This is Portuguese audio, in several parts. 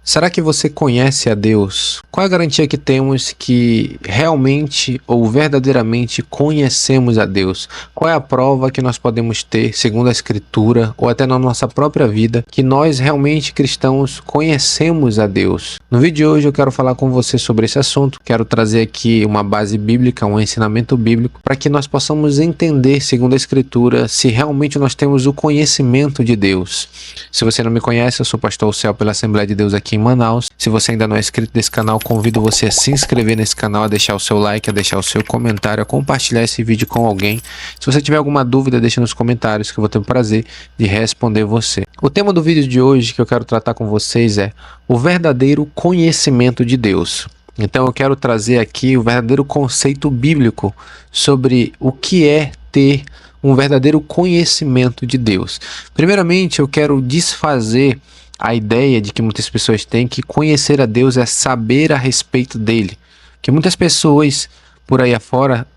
Será que você conhece a Deus? Qual é a garantia que temos que realmente ou verdadeiramente conhecemos a Deus? Qual é a prova que nós podemos ter, segundo a Escritura, ou até na nossa própria vida, que nós realmente cristãos conhecemos a Deus? No vídeo de hoje eu quero falar com você sobre esse assunto. Quero trazer aqui uma base bíblica, um ensinamento bíblico, para que nós possamos entender, segundo a Escritura, se realmente nós temos o conhecimento de Deus. Se você não me conhece, eu sou o pastor Céu pela Assembleia de Deus aqui em Manaus. Se você ainda não é inscrito nesse canal, convido você a se inscrever nesse canal, a deixar o seu like, a deixar o seu comentário, a compartilhar esse vídeo com alguém. Se você tiver alguma dúvida, deixa nos comentários que eu vou ter o prazer de responder você. O tema do vídeo de hoje que eu quero tratar com vocês é o verdadeiro conhecimento de Deus. Então eu quero trazer aqui o verdadeiro conceito bíblico sobre o que é ter um verdadeiro conhecimento de Deus. Primeiramente, eu quero desfazer a ideia de que muitas pessoas têm que conhecer a Deus é saber a respeito dele. Que muitas pessoas por aí afora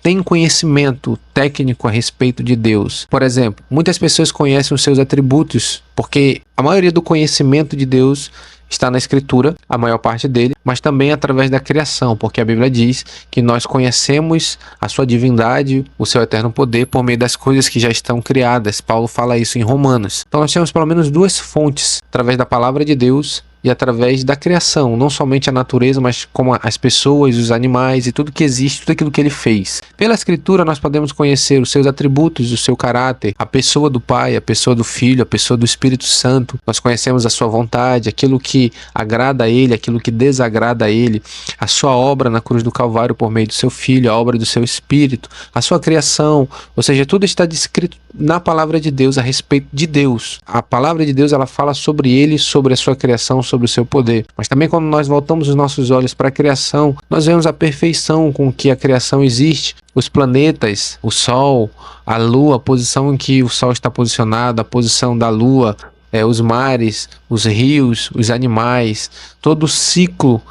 têm conhecimento técnico a respeito de Deus. Por exemplo, muitas pessoas conhecem os seus atributos, porque a maioria do conhecimento de Deus está na Escritura, a maior parte dele, mas também através da criação, porque a Bíblia diz que nós conhecemos a sua divindade, o seu eterno poder, por meio das coisas que já estão criadas. Paulo fala isso em Romanos. Então nós temos pelo menos duas fontes, através da palavra de Deus e através da criação, não somente a natureza, mas como as pessoas, os animais e tudo que existe, tudo aquilo que ele fez. Pela Escritura nós podemos conhecer os seus atributos, o seu caráter, a pessoa do Pai, a pessoa do Filho, a pessoa do Espírito Santo. Nós conhecemos a sua vontade, aquilo que agrada a ele, aquilo que desagrada a ele, a sua obra na cruz do Calvário por meio do seu Filho, a obra do seu Espírito, a sua criação, ou seja, tudo está descrito na palavra de Deus a respeito de Deus. A palavra de Deus ela fala sobre ele, sobre a sua criação, sobre o seu poder. Mas também quando nós voltamos os nossos olhos para a criação, nós vemos a perfeição com que a criação existe. Os planetas, o Sol, a Lua, a posição em que o Sol está posicionado, a posição da Lua, os mares, os rios, os animais, todo o ciclo,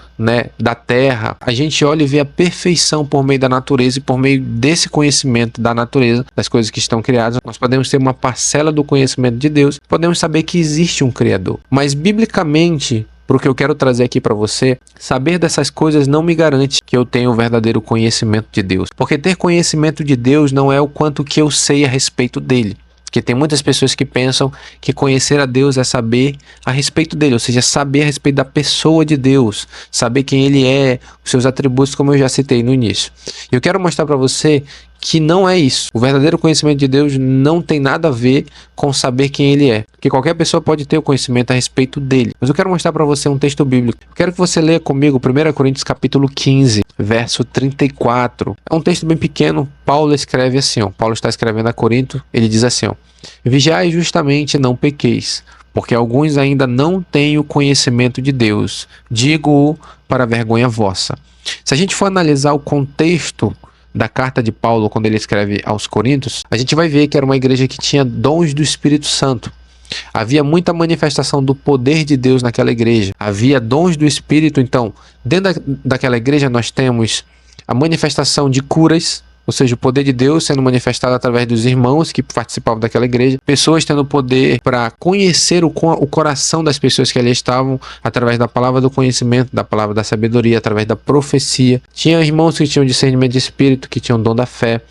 da Terra. A gente olha e vê a perfeição por meio da natureza, e por meio desse conhecimento da natureza, das coisas que estão criadas, nós podemos ter uma parcela do conhecimento de Deus, podemos saber que existe um Criador. Mas biblicamente, para o que eu quero trazer aqui para você, saber dessas coisas não me garante que eu tenha o verdadeiro conhecimento de Deus. Porque ter conhecimento de Deus não é o quanto que eu sei a respeito dele. Porque tem muitas pessoas que pensam que conhecer a Deus é saber a respeito dele, ou seja, saber a respeito da pessoa de Deus, saber quem ele é, os seus atributos, como eu já citei no início. Eu quero mostrar para você que não é isso. O verdadeiro conhecimento de Deus não tem nada a ver com saber quem ele é. Porque qualquer pessoa pode ter o conhecimento a respeito dele. Mas eu quero mostrar para você um texto bíblico. Eu quero que você leia comigo 1 Coríntios capítulo 15, verso 34. É um texto bem pequeno. Paulo escreve assim, Paulo está escrevendo a Corinto, ele diz assim, vigiai justamente, não pequeis, porque alguns ainda não têm o conhecimento de Deus. Digo-o para vergonha vossa. Se a gente for analisar o contexto da carta de Paulo, quando ele escreve aos Coríntios, a gente vai ver que era uma igreja que tinha dons do Espírito Santo. Havia muita manifestação do poder de Deus naquela igreja. Havia dons do Espírito. Então, dentro daquela igreja nós temos a manifestação de curas, ou seja, o poder de Deus sendo manifestado através dos irmãos que participavam daquela igreja. Pessoas tendo poder para conhecer o coração das pessoas que ali estavam, através da palavra do conhecimento, da palavra da sabedoria, através da profecia. Tinha irmãos que tinham discernimento de espírito, que tinham dom da fé.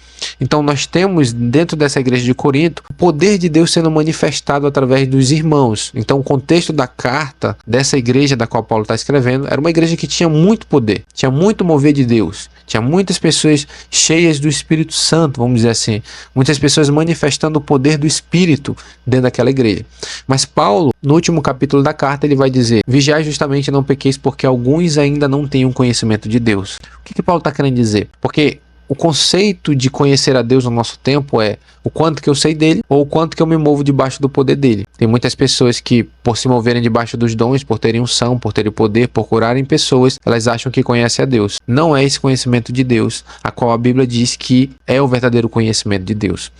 Então nós temos dentro dessa igreja de Corinto o poder de Deus sendo manifestado através dos irmãos. Então o contexto da carta dessa igreja da qual Paulo está escrevendo era uma igreja que tinha muito poder, tinha muito mover de Deus, tinha muitas pessoas cheias do Espírito Santo, vamos dizer assim, muitas pessoas manifestando o poder do Espírito dentro daquela igreja. Mas Paulo, no último capítulo da carta, ele vai dizer: vigiai justamente, não pequeis, porque alguns ainda não têm um conhecimento de Deus. O que Paulo está querendo dizer? Porque o conceito de conhecer a Deus no nosso tempo é o quanto que eu sei dele ou o quanto que eu me movo debaixo do poder dele. Tem muitas pessoas que, por se moverem debaixo dos dons, por terem unção, por terem poder, por curarem pessoas, elas acham que conhecem a Deus. Não é esse conhecimento de Deus, a qual a Bíblia diz que é o verdadeiro conhecimento de Deus.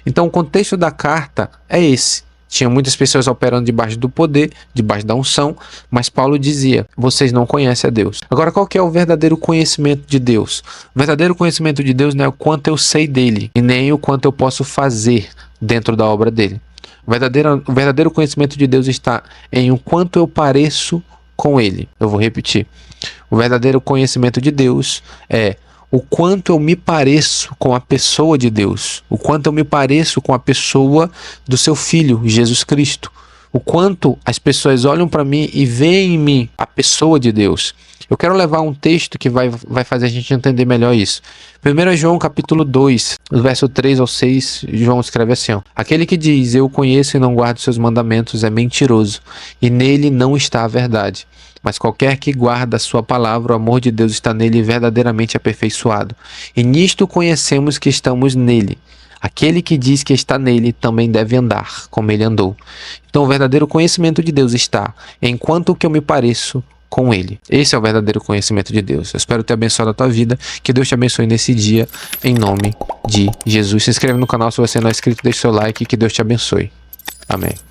Então o contexto da carta é esse. Tinha muitas pessoas operando debaixo do poder, debaixo da unção, mas Paulo dizia: vocês não conhecem a Deus. Agora, qual que é o verdadeiro conhecimento de Deus? O verdadeiro conhecimento de Deus não é o quanto eu sei dele, e nem o quanto eu posso fazer dentro da obra dele. O verdadeiro conhecimento de Deus está em o quanto eu pareço com Ele. Eu vou repetir. O verdadeiro conhecimento de Deus é o quanto eu me pareço com a pessoa de Deus, o quanto eu me pareço com a pessoa do seu Filho, Jesus Cristo, o quanto as pessoas olham para mim e veem em mim a pessoa de Deus. Eu quero levar um texto que vai fazer a gente entender melhor isso. 1 João capítulo 2, verso 3 ao 6, João escreve assim: aquele que diz, eu o conheço e não guardo seus mandamentos é mentiroso, e nele não está a verdade. Mas qualquer que guarda a sua palavra, o amor de Deus está nele verdadeiramente aperfeiçoado. E nisto conhecemos que estamos nele. Aquele que diz que está nele também deve andar como ele andou. Então o verdadeiro conhecimento de Deus está enquanto que eu me pareço com ele. Esse é o verdadeiro conhecimento de Deus. Eu espero ter abençoado a tua vida. Que Deus te abençoe nesse dia, em nome de Jesus. Se inscreve no canal se você não é inscrito, deixa seu like e que Deus te abençoe. Amém.